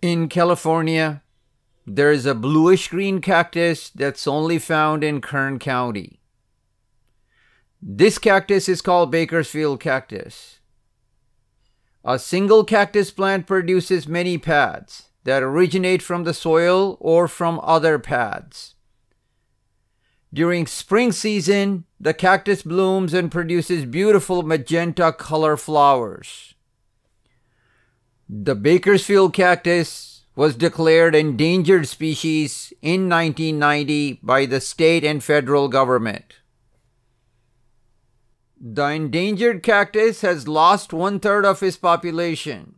In California, there is a bluish-green cactus that's only found in Kern County. This cactus is called Bakersfield Cactus. A single cactus plant produces many pads that originate from the soil or from other pads. During spring season, the cactus blooms and produces beautiful magenta color flowers. The Bakersfield cactus was declared endangered species in 1990 by the state and federal government. The endangered cactus has lost 1/3 of its population.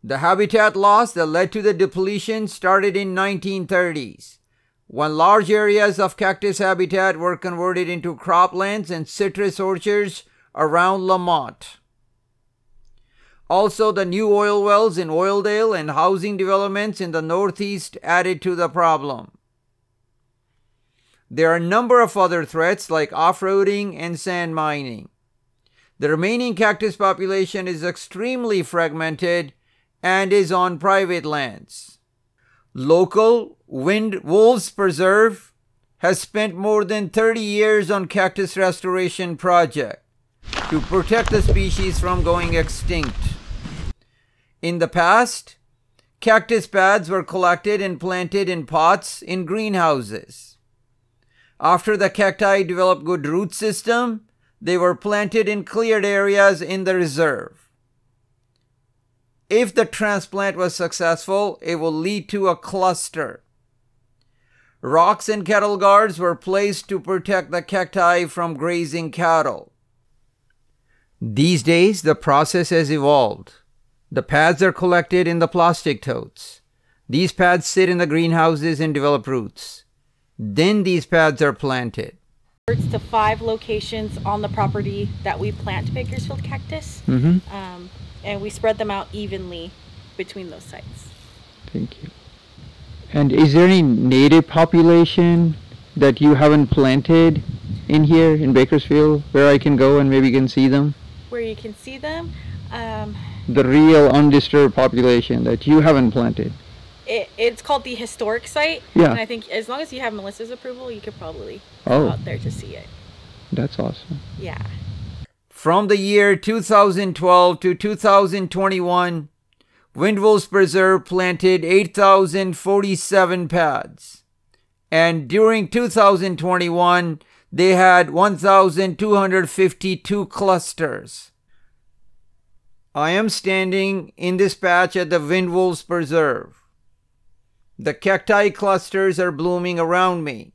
The habitat loss that led to the depletion started in 1930s, when large areas of cactus habitat were converted into croplands and citrus orchards around Lemont. Also, the new oil wells in Oildale and housing developments in the Northeast added to the problem. There are a number of other threats like off-roading and sand mining. The remaining cactus population is extremely fragmented and is on private lands. Local Wind Wolves Preserve has spent more than 30 years on cactus restoration project to protect the species from going extinct. In the past, cactus pads were collected and planted in pots in greenhouses. After the cacti developed good root system, they were planted in cleared areas in the reserve. If the transplant was successful, it will lead to a cluster. Rocks and cattle guards were placed to protect the cacti from grazing cattle. These days, the process has evolved. The pads are collected in the plastic totes. These pads sit in the greenhouses and develop roots. Then these pads are planted. To 5 locations on the property that we plant Bakersfield cactus, and we spread them out evenly between those sites. Thank you. And is there any native population that you haven't planted in here in Bakersfield where I can go and maybe can see them? Where you can see them? The real undisturbed population that you haven't planted. It's called the historic site. Yeah. And I think as long as you have Melissa's approval, you could probably go out there to see it. That's awesome. Yeah. From the year 2012 to 2021, Wind Wolves Preserve planted 8,047 pads. And during 2021, they had 1,252 clusters. I am standing in this patch at the Wind Wolves Preserve. The cacti clusters are blooming around me.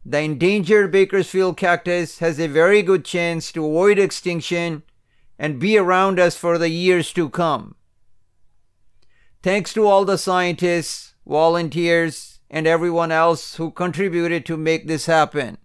The endangered Bakersfield cactus has a very good chance to avoid extinction and be around us for the years to come. Thanks to all the scientists, volunteers, and everyone else who contributed to make this happen.